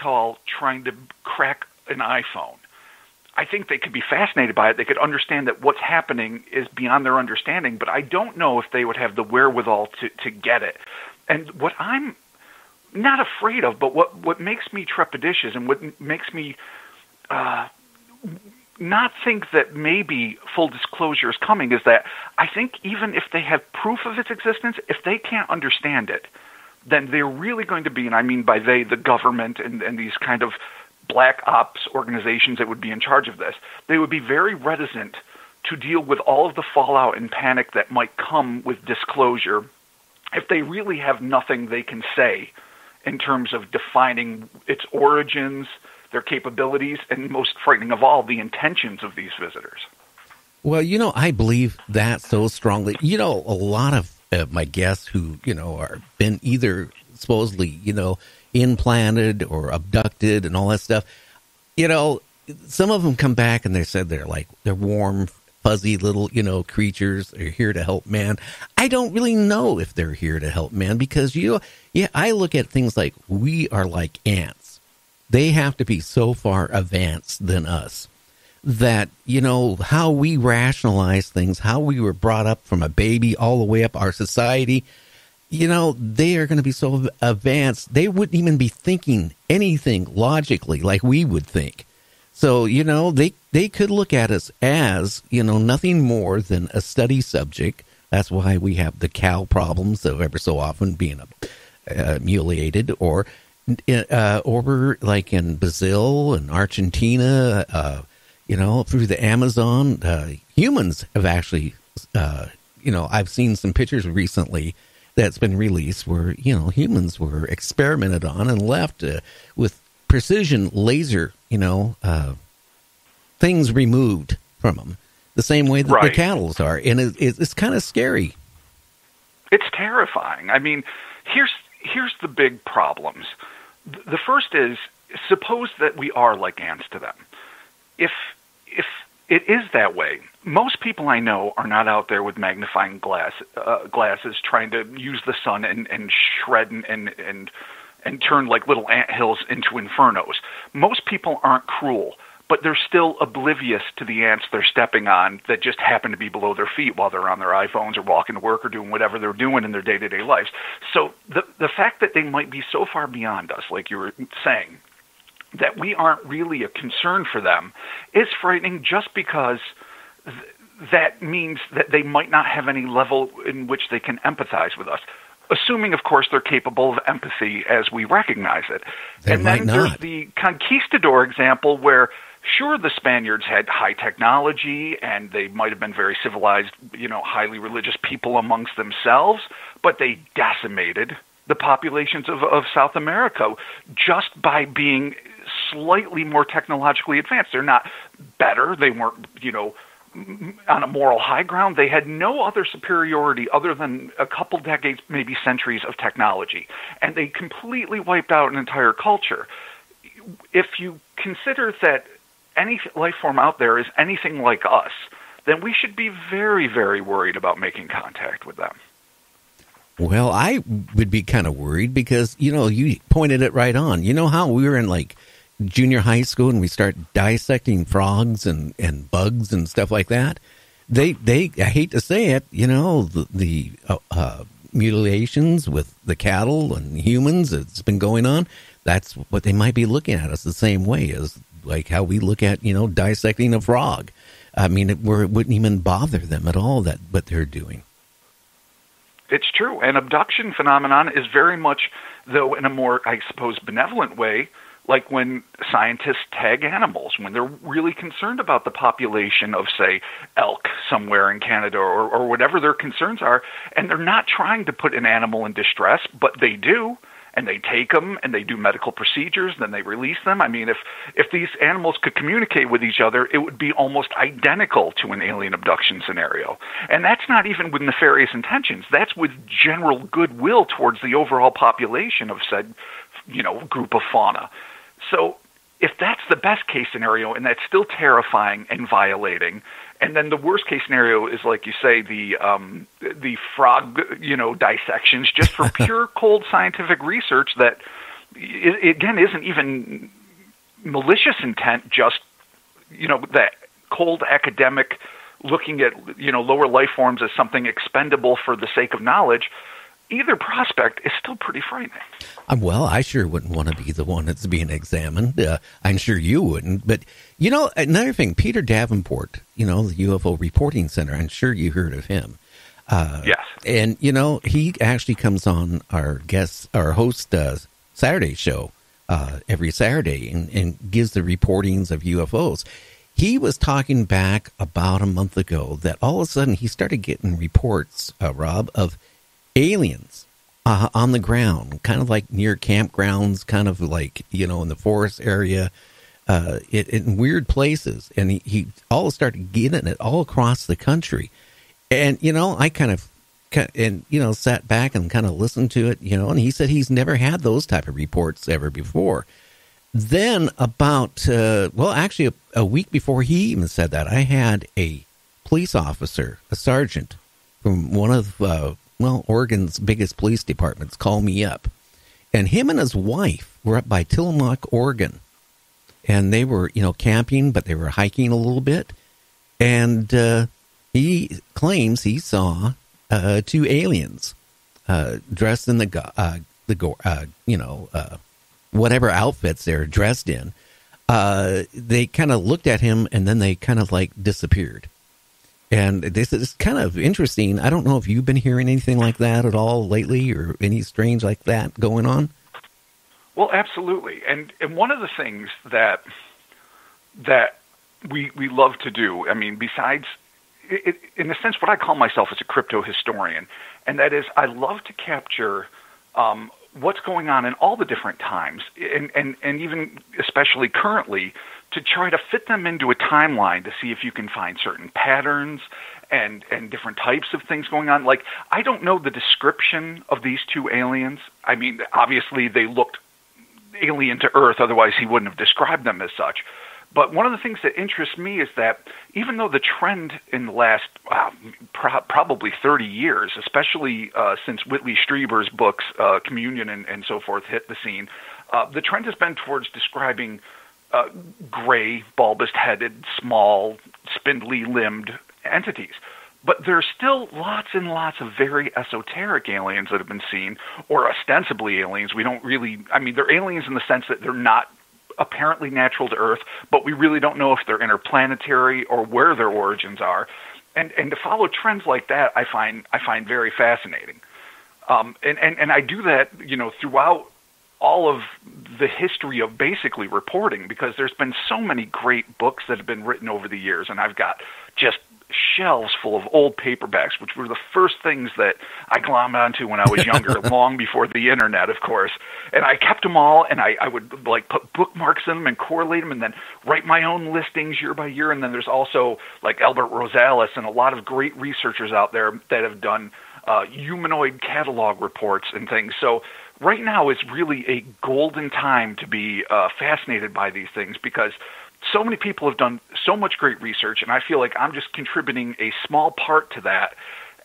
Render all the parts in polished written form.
tall trying to crack an iPhone. I think they could be fascinated by it. They could understand that what's happening is beyond their understanding, but I don't know if they would have the wherewithal to get it. And what I'm not afraid of, but what makes me trepidatious and what makes me not think that maybe full disclosure is coming is that I think even if they have proof of its existence, if they can't understand it, then they're really going to be, and I mean by they, the government and these kind of black ops organizations that would be in charge of this, they would be very reticent to deal with all of the fallout and panic that might come with disclosure if they really have nothing they can say in terms of defining its origins, their capabilities, and most frightening of all, the intentions of these visitors. Well, I believe that so strongly. A lot of my guests who, are been either supposedly, implanted or abducted and all that stuff, some of them come back and they said they're warm, fuzzy little, creatures. They're here to help man. I don't really know if they're here to help man because, I look at things like we are like ants. They have to be so far advanced than us that, how we rationalize things, how we were brought up from a baby all the way up our society, they are going to be so advanced, they wouldn't even be thinking anything logically like we would think. So, they could look at us as, nothing more than a study subject. That's why we have the cow problems of ever so often being mutilated, or like in Brazil and Argentina, through the Amazon, humans have actually, I've seen some pictures recently that's been released where, humans were experimented on and left with precision laser, things removed from them the same way that the cattle are. And it's kind of scary. It's terrifying. I mean, here's the big problems. The first is, suppose that we are like ants to them. If it is that way, most people I know are not out there with magnifying glasses trying to use the sun and shred and turn like little anthills into infernos. Most people aren't cruel, but they're still oblivious to the ants they're stepping on that just happen to be below their feet while they're on their iPhones or walking to work or doing whatever they're doing in their day-to-day lives. So the fact that they might be so far beyond us, like you were saying, that we aren't really a concern for them is frightening, just because that means that they might not have any level in which they can empathize with us. Assuming, of course, they're capable of empathy as we recognize it. And then there's the conquistador example where, sure, the Spaniards had high technology and they might have been very civilized, highly religious people amongst themselves, but they decimated the populations of South America just by being slightly more technologically advanced. They're not better. They weren't, on a moral high ground. They had no other superiority other than a couple decades, maybe centuries of technology. And they completely wiped out an entire culture. If you consider that any life form out there is anything like us, then we should be very, very worried about making contact with them. Well, I would be kind of worried because, you pointed it right on. You know how we were in like junior high school and we start dissecting frogs and bugs and stuff like that? They I hate to say it, the mutilations with the cattle and humans that's been going on, that's what they might be looking at us the same way as like how we look at, dissecting a frog. I mean, it wouldn't even bother them at all that what they're doing. It's true. And abduction phenomenon is very much, though in a more, I suppose, benevolent way, like when scientists tag animals, when they're really concerned about the population of, say, elk somewhere in Canada or whatever their concerns are, and they're not trying to put an animal in distress, but they do. And they take them and they do medical procedures, then they release them. I mean, if these animals could communicate with each other, it would be almost identical to an alien abduction scenario. And that's not even with nefarious intentions. That's with general goodwill towards the overall population of said, group of fauna. So if that's the best case scenario, and that's still terrifying and violating, and then the worst case scenario is, like you say, the frog, dissections, just for pure cold scientific research that it again isn't even malicious intent, just, that cold academic looking at, lower life forms as something expendable for the sake of knowledge. Either prospect is still pretty frightening. Well, I sure wouldn't want to be the one that's being examined. I'm sure you wouldn't. But, another thing, Peter Davenport, the UFO Reporting Center, I'm sure you heard of him. Yes. And, he actually comes on our host Saturday show every Saturday and gives the reportings of UFOs. He was talking back about a month ago that all of a sudden he started getting reports, Rob, of aliens on the ground, kind of like near campgrounds, kind of like, in the forest area, in weird places. And he all started getting it all across the country. And, I kind of, sat back and kind of listened to it, and he said he's never had those type of reports ever before. Then about, actually a week before he even said that, I had a police officer, a sergeant from one of, Oregon's biggest police departments call me up. And him and his wife were up by Tillamook, Oregon. And they were, camping, but they were hiking a little bit. And he claims he saw two aliens dressed in whatever outfits they're dressed in. They kind of looked at him, and then they kind of like disappeared. And this is kind of interesting. I don't know if you've been hearing anything like that at all lately, or any strange like that going on. Well, absolutely. And one of the things that we love to do, I mean, besides, in a sense, what I call myself is a crypto historian, and that is I love to capture what's going on in all the different times, and even especially currently, to try to fit them into a timeline to see if you can find certain patterns and different types of things going on. Like, I don't know the description of these two aliens. I mean, obviously they looked alien to Earth, otherwise he wouldn't have described them as such. But one of the things that interests me is that even though the trend in the last probably 30 years, especially since Whitley Strieber's books, Communion and so forth, hit the scene, the trend has been towards describing gray, bulbous-headed, small, spindly-limbed entities. But there's still lots and lots of very esoteric aliens that have been seen, or ostensibly aliens. We don't really, I mean, they're aliens in the sense that they're not apparently natural to Earth, but we really don't know if they're interplanetary or where their origins are. And to follow trends like that, I find very fascinating. And I do that, throughout all of the history of basically reporting, because there's been so many great books that have been written over the years, and I've got just shelves full of old paperbacks, which were the first things that I glommed onto when I was younger, long before the internet, of course. And I kept them all, and I would like put bookmarks in them and correlate them, and then write my own listings year by year. And then there's also like Albert Rosales and a lot of great researchers out there that have done humanoid catalog reports and things. So right now is really a golden time to be fascinated by these things, because so many people have done so much great research, and I feel like I'm just contributing a small part to that.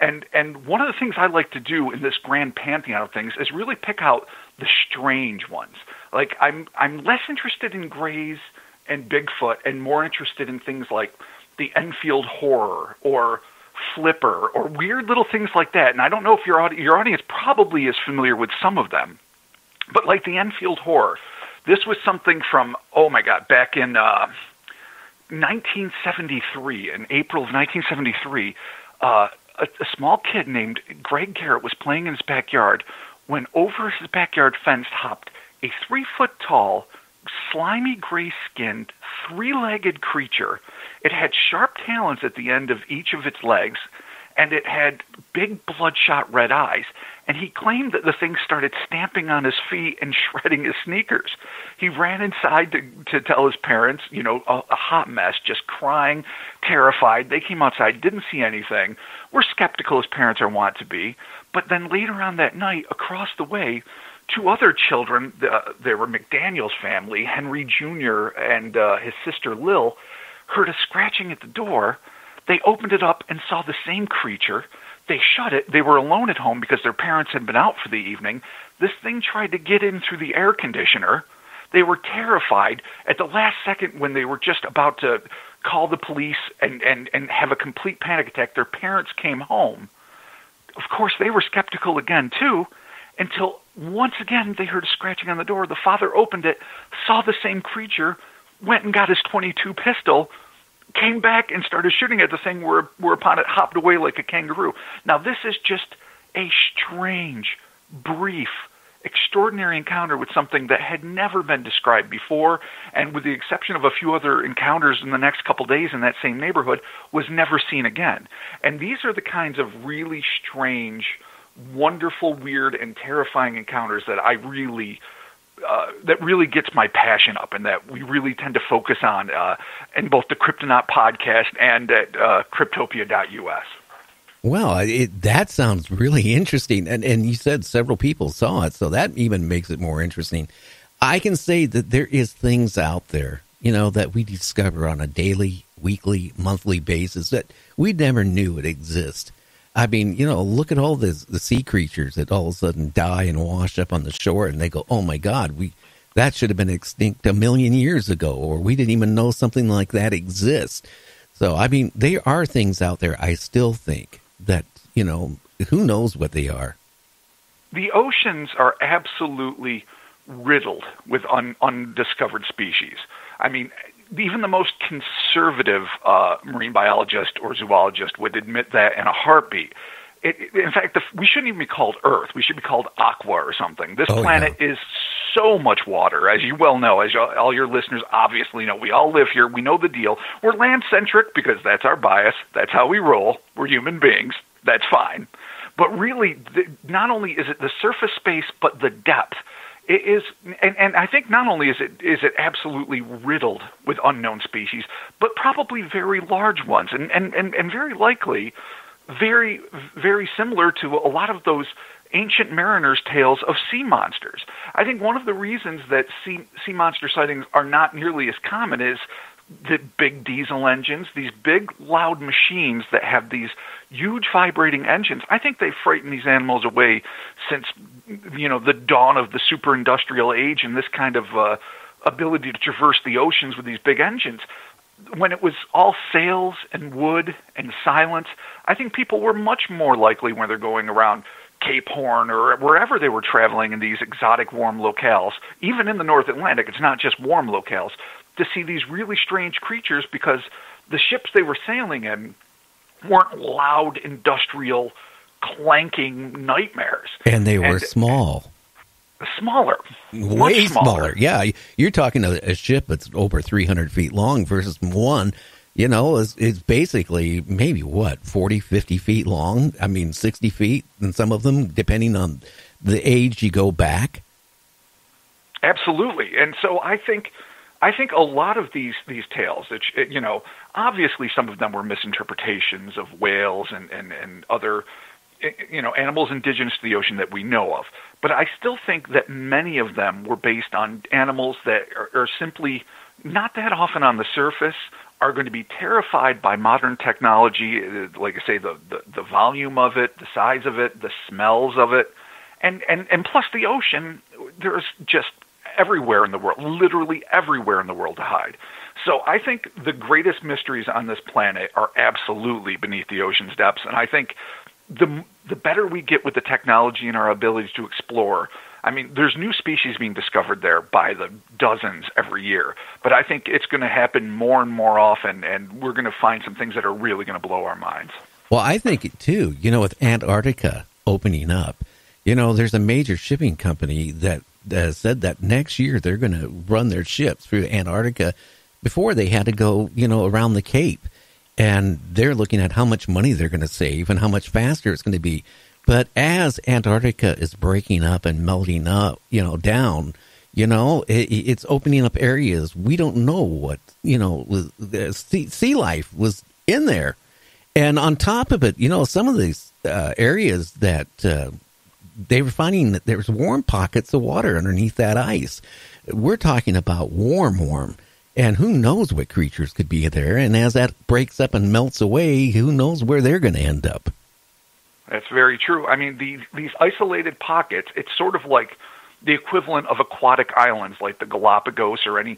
And one of the things I like to do in this grand pantheon of things is really pick out the strange ones. Like, I'm less interested in Greys and Bigfoot and more interested in things like the Enfield Horror or Flipper or weird little things like that. And I don't know if your audience probably is familiar with some of them, but like the Enfield Horror, this was something from, back in 1973, in April of 1973, a small kid named Greg Garrett was playing in his backyard when over his backyard fence hopped a 3-foot-tall, slimy, gray-skinned, 3-legged creature. It had sharp talons at the end of each of its legs, and it had big bloodshot red eyes. And he claimed that the thing started stamping on his feet and shredding his sneakers. He ran inside to tell his parents, a hot mess, just crying, terrified. They came outside, didn't see anything. We're skeptical as parents are wont to be. But then later on that night, across the way, 2 other children, they were McDaniel's family, Henry Jr. and his sister Lil, heard a scratching at the door. They opened it up and saw the same creature. They shut it. They were alone at home because their parents had been out for the evening. This thing tried to get in through the air conditioner. They were terrified. At the last second, when they were just about to call the police and have a complete panic attack, their parents came home. Of course, they were skeptical again, too, until once again they heard a scratching on the door. The father opened it, saw the same creature, went and got his .22 pistol, came back and started shooting at the thing, whereupon it hopped away like a kangaroo. Now, this is just a strange, brief, extraordinary encounter with something that had never been described before, and with the exception of a few other encounters in the next couple days in that same neighborhood, was never seen again. And these are the kinds of really strange, wonderful, weird, and terrifying encounters that I really that really gets my passion up, and that we really tend to focus on in both the Cryptonaut podcast and at cryptopia.us. Well, that sounds really interesting. And you said several people saw it, so that even makes it more interesting. I can say that there is things out there, that we discover on a daily, weekly, monthly basis that we never knew would exist. I mean, look at all the sea creatures that all of a sudden die and wash up on the shore, and they go, oh, my God, that should have been extinct 1 million years ago, or we didn't even know something like that exists. So, I mean, there are things out there, I still think, that, who knows what they are. The oceans are absolutely riddled with undiscovered species. I mean, even the most conservative marine biologist or zoologist would admit that in a heartbeat. In fact, we shouldn't even be called Earth. We should be called Aqua or something. This planet is so much water, as you well know, as all your listeners obviously know. We all live here. We know the deal. We're land-centric because that's our bias. That's how we roll. We're human beings. That's fine. But really, not only is it the surface space, but the depth. It is, and I think not only is it absolutely riddled with unknown species, but probably very large ones, and very likely very, very similar to a lot of those ancient mariners' tales of sea monsters. I think one of the reasons that sea monster sightings are not nearly as common is the big diesel engines, these big, loud machines that have these huge vibrating engines. I think they've frightened these animals away since, the dawn of the super-industrial age and this kind of ability to traverse the oceans with these big engines. When it was all sails and wood and silence, I think people were much more likely when they're going around Cape Horn or wherever they were traveling in these exotic warm locales, even in the North Atlantic, it's not just warm locales, to see these really strange creatures because the ships they were sailing in weren't loud, industrial, clanking nightmares. And they were small. Smaller. Way smaller. Yeah, you're talking a ship that's over 300 feet long versus one, is basically maybe 40, 50 feet long. I mean, 60 feet in some of them, depending on the age you go back. Absolutely. And so I think a lot of these tales, that obviously some of them were misinterpretations of whales and other animals indigenous to the ocean that we know of. But I still think that many of them were based on animals that are simply not that often on the surface, are going to be terrified by modern technology, like I say, the volume of it, the size of it, the smells of it, and plus the ocean, there's just everywhere in the world, literally everywhere in the world to hide. So I think the greatest mysteries on this planet are absolutely beneath the ocean's depths, and I think the better we get with the technology and our ability to explore, I mean, there's new species being discovered there by the dozens every year, but I think it's going to happen more and more often, and we're going to find some things that are really going to blow our minds. Well, I think, too, with Antarctica opening up, there's a major shipping company that said that next year they're going to run their ships through Antarctica before they had to go, around the Cape. And they're looking at how much money they're going to save and how much faster it's going to be. But as Antarctica is breaking up and melting up, down, it's opening up areas we don't know what, sea life was in there. And on top of it, some of these areas that they were finding that there's warm pockets of water underneath that ice. We're talking about warm. And who knows what creatures could be there. And as that breaks up and melts away, who knows where they're going to end up. That's very true. I mean, these isolated pockets, it's sort of like the equivalent of aquatic islands like the Galapagos or any